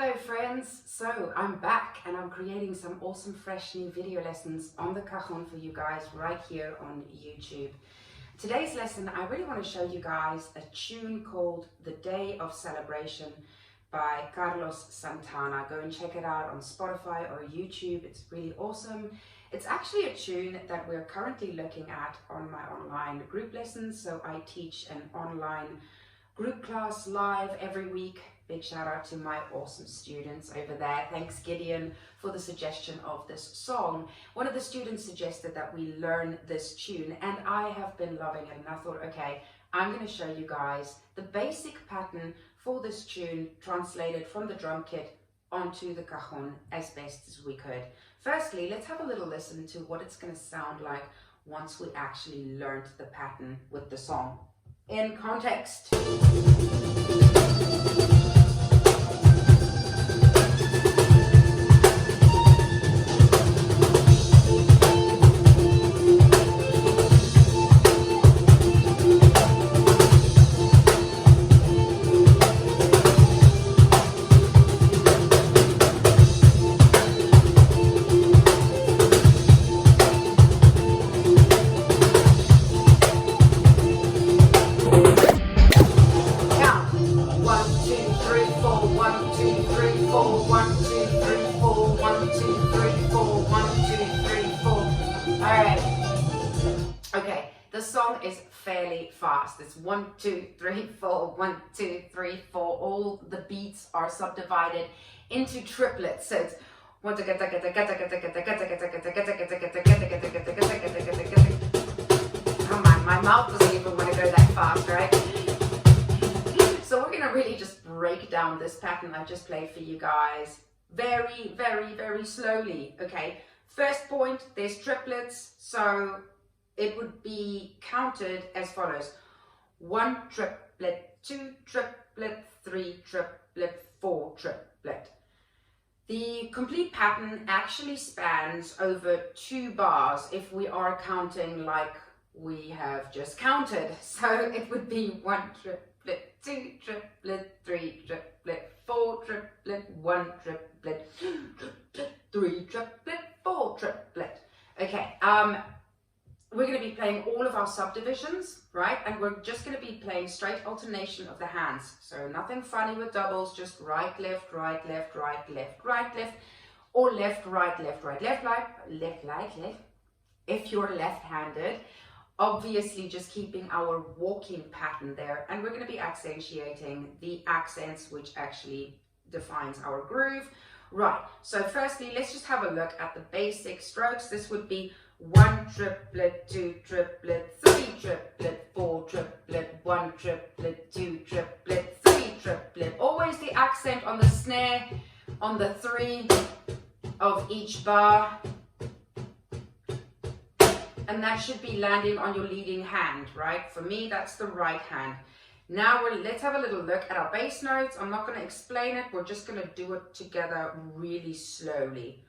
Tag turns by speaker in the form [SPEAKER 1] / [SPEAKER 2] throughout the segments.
[SPEAKER 1] Hello friends, so I'm back and I'm creating some awesome fresh new video lessons on the Cajon for you guys right here on YouTube. Today's lesson, I really want to show you guys a tune called The Day of Celebration by Carlos Santana. Go and check it out on Spotify or YouTube, it's really awesome. It's actually a tune that we're currently looking at on my online group lessons, so I teach an online group class live every week. Big shout out to my awesome students over there. Thanks Gideon for the suggestion of this song. One of the students suggested that we learn this tune and I have been loving it, and I thought, okay, I'm going to show you guys the basic pattern for this tune translated from the drum kit onto the cajon as best as we could. Firstly, let's have a little listen to what it's going to sound like once we actually learned the pattern with the song. In context. Okay, the song is fairly fast. It's 1, 2, 3, 4, 1, 2, 3, 4. All the beats are subdivided into triplets. So it's oh my mouth doesn't even want to go that fast, right? So we're gonna really just break down this pattern I just played for you guys very, very, very slowly. Okay, first point, there's triplets, so it would be counted as follows: 1 triplet, 2 triplet, 3 triplet, 4 triplet. The complete pattern actually spans over 2 bars if we are counting like we have just counted. So it would be 1 triplet, 2 triplet, 3 triplet, 4 triplet, 1 triplet, 2 triplet, 3 triplet, 4 triplet. Okay, we're going to be playing all of our subdivisions, right? And we're just going to be playing straight alternation of the hands. So nothing funny with doubles, just right, left, right, left, right, left, right, left, or left, right, left, right, left, right, left, right, left. If you're left-handed, obviously just keeping our walking pattern there. And we're going to be accentuating the accents, which actually defines our groove. Right, so firstly, let's just have a look at the basic strokes. This would be 1 triplet, 2 triplet, 3 triplet, 4 triplet, 1 triplet, 2 triplet, 3 triplet. Always the accent on the snare, on the 3 of each bar. And that should be landing on your leading hand, right? For me, that's the right hand. Now let's have a little look at our bass notes. I'm not going to explain it. We're just going to do it together really slowly.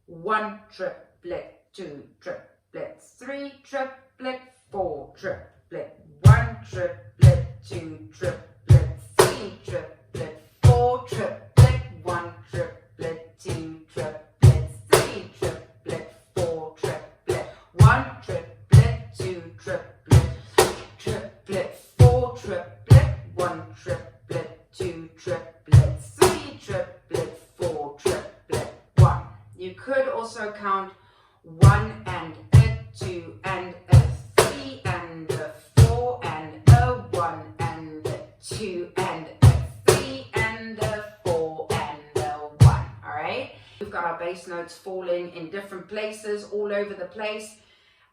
[SPEAKER 1] 1 triplet, 2 triplet, 3 triplet, 4 triplet, 1 triplet, 2 triplet, 3 triplet, 4 triplet, 1 triplet, 2 triplet, 3 triplet, 4 triplet, 1 triplet, 2 triplet, triplet, 4 triplet, 1 triplet, 2 triplet, 3 triplet, 4 triplet, 1. You could also count 1 and a 2 and a 3 and a 4 and a 1 and a 2 and a 3 and a 4 and a 1. Alright? We've got our bass notes falling in different places all over the place.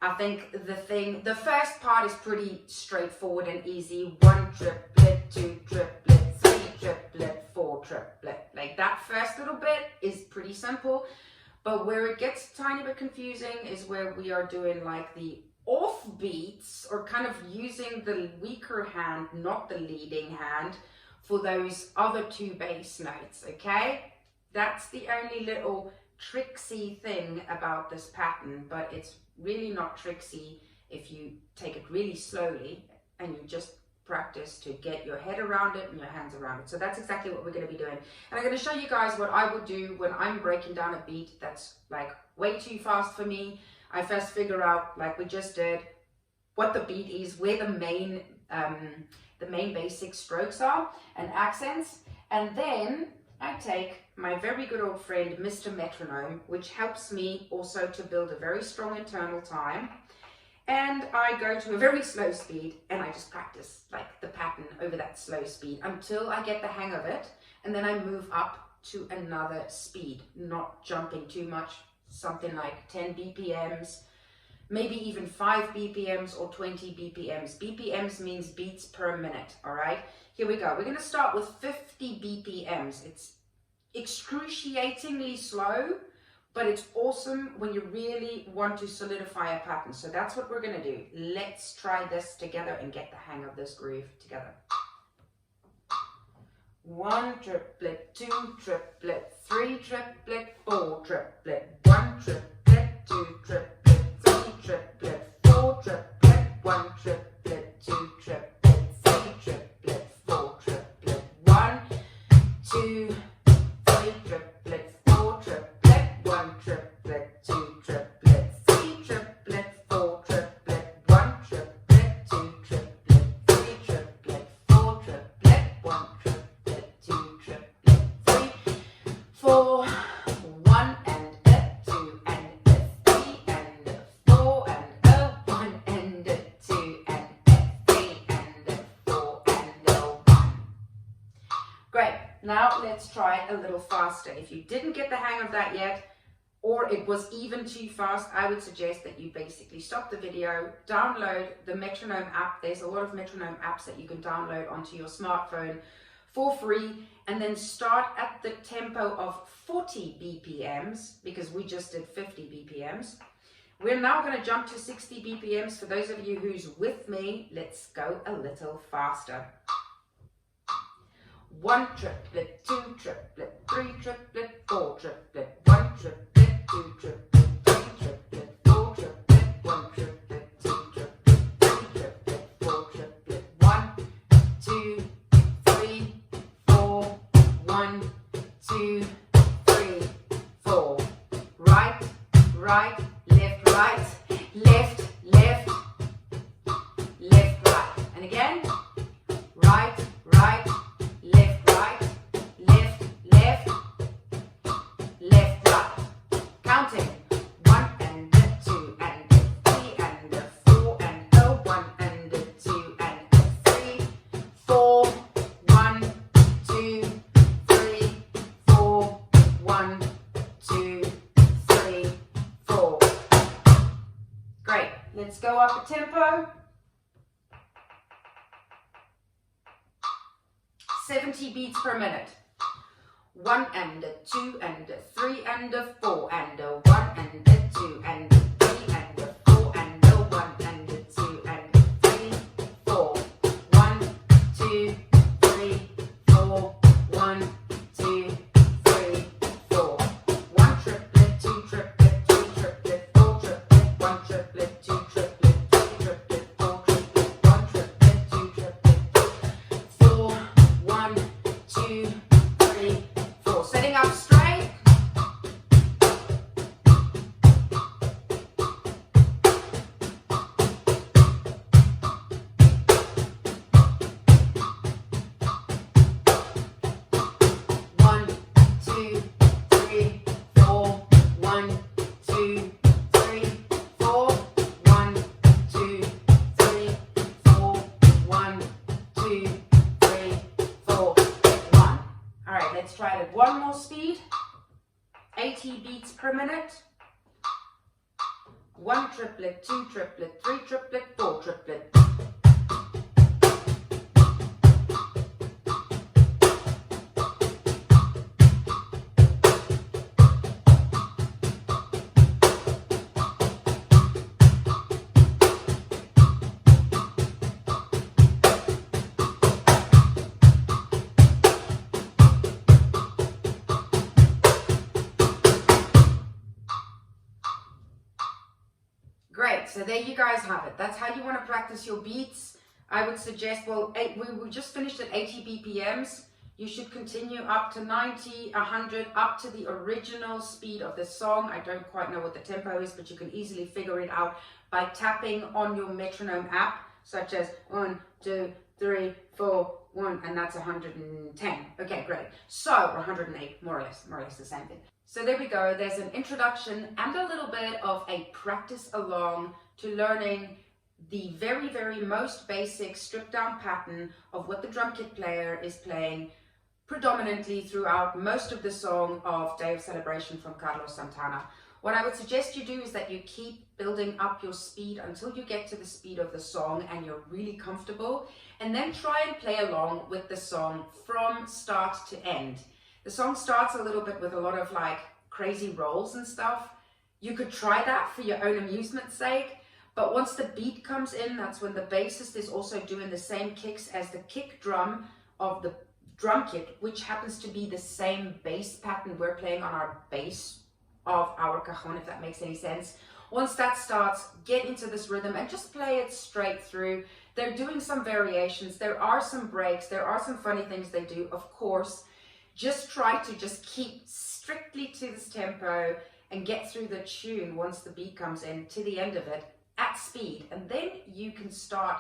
[SPEAKER 1] I think the first part is pretty straightforward and easy. 1 triplet, 2 triplet, 3 triplet, 4 triplet. Like that first little bit is pretty simple. But where it gets a tiny bit confusing is where we are doing like the off beats, or kind of using the weaker hand, not the leading hand, for those other 2 bass notes, okay? That's the only little tricksy thing about this pattern, but it's really not tricksy if you take it really slowly and you just practice to get your head around it and your hands around it. So that's exactly what we're going to be doing. And I'm going to show you guys what I would do when I'm breaking down a beat that's like way too fast for me. I first figure out, like we just did, what the beat is, where the main basic strokes are and accents, and then I take my very good old friend Mr. Metronome, which helps me also to build a very strong internal time, and I go to a very slow speed and I just practice like the pattern over that slow speed until I get the hang of it, and then I move up to another speed, not jumping too much, something like 10 BPMs, maybe even 5 BPMs or 20 BPMs. BPMs means beats per minute, all right? Here we go. We're going to start with 50 BPMs. It's excruciatingly slow, but it's awesome when you really want to solidify a pattern. So that's what we're going to do. Let's try this together and get the hang of this groove together. 1 triplet, 2 triplet, 3 triplet, 4 triplet, 1 triplet, 2 triplet, 3 triplet, 4 triplet, 1 triplet, 2 triplet, 3 triplet, 4 triplet, 1, 2, 3 triplet, 4 triplet, 1 triplet, 2 triplet, 3 triplet, 4 triplet, 1 triplet, 2 triplet, 3 triplet, 4 triplet, 1 triplet, 2 triplet, 3, 4, 1 and a 2 and a 3 and a 4 and a 1 and a 2 and a 3 and a 4 and a 1. Great. Now let's try it a little faster. If you didn't get the hang of that yet, or it was even too fast, I would suggest that you basically stop the video, download the metronome app. There's a lot of metronome apps that you can download onto your smartphone for free, and then start at the tempo of 40 BPMs, because we just did 50 BPMs. We're now going to jump to 60 BPMs. For those of you who's with me, let's go a little faster. 1 triplet, 2 triplet, 3 triplet, 4 triplet, 1 triplet, 2 triplet, 3 triplet, 4 triplet, 1 triplet, 2 triplet, 3 triplet, 4 triplet, 1, 2, 3, 4, 1, 2, 3, 4. Right, right, left, right, left, left, left, right. And again, right, right, left, right, left, left, left, right. Counting. 1 and a 2 and a 3 and a 4 and a 1 and a 2 and a 3, 4, 1, 2, 3, 4, 1, 2, 3, 4. Great. Let's go up a tempo. 70 beats per minute. 1 and a 2 and a 3 and a 4 and a 1 and a 2 and a 3 and a 4 and a 1 and a 2 and a 3, 4. 1, 2, 3, 4, 1, 2, 3, 4. 1 triplet, 2 triplet, 3 triplet, 4 triplet, 1 triplet, 2 triplet, 3 triplet, 4 triplet, 1 triplet, 2 triplet, 4, 1, 2, 3, 4. Setting up straight. 1, 2, 3, 4, 1, 2, 3, 4, 1, 2, 3, 4, 1, 2, 3, 4, 1. All right, let's try it at one more speed. 80 beats per minute. 1 triplet, 2 triplet, 3 triplet, 4 triplet. Great, so there you guys have it. That's how you want to practice your beats. I would suggest, well, we just finished at 80 BPMs. You should continue up to 90, 100, up to the original speed of the song. I don't quite know what the tempo is, but you can easily figure it out by tapping on your metronome app, such as 1, 2, 3, 4, 1, and that's 110. Okay, great. So, 108, more or less the same thing. So there we go. There's an introduction and a little bit of a practice along to learning the very, very most basic stripped down pattern of what the drum kit player is playing predominantly throughout most of the song of Day of Celebration from Carlos Santana. What I would suggest you do is that you keep building up your speed until you get to the speed of the song and you're really comfortable, and then try and play along with the song from start to end. The song starts a little bit with a lot of like crazy rolls and stuff. You could try that for your own amusement's sake, but once the beat comes in, that's when the bassist is also doing the same kicks as the kick drum of the drum kit, which happens to be the same bass pattern we're playing on our bass of our cajon, if that makes any sense. Once that starts, get into this rhythm and just play it straight through. They're doing some variations, there are some breaks, there are some funny things they do, of course. Just try to just keep strictly to this tempo and get through the tune once the beat comes in to the end of it at speed, and then you can start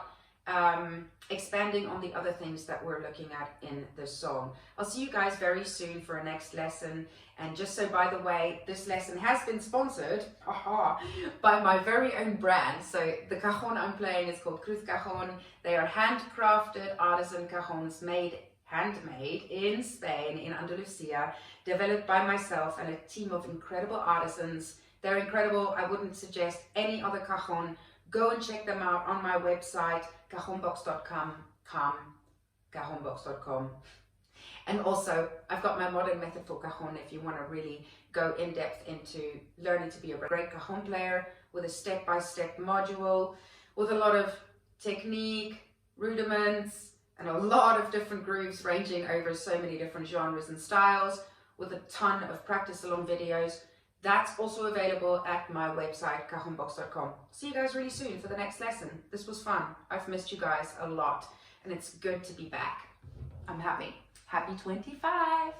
[SPEAKER 1] expanding on the other things that we're looking at in the song. I'll see you guys very soon for a next lesson. And just so by the way, this lesson has been sponsored by my very own brand. So the cajon I'm playing is called Cruz Cajon. They are handcrafted artisan cajons handmade in Spain, in Andalusia, developed by myself and a team of incredible artisans. They're incredible. I wouldn't suggest any other cajon. Go and check them out on my website, cajonbox.com, cajonbox.com. And also, I've got my modern method for cajon if you want to really go in depth into learning to be a great cajon player with a step-by-step module, with a lot of technique, rudiments, and a lot of different grooves ranging over so many different genres and styles, with a ton of practice along videos. That's also available at my website, cajonbox.com. See you guys really soon for the next lesson. This was fun. I've missed you guys a lot, and it's good to be back. I'm happy. Happy 25.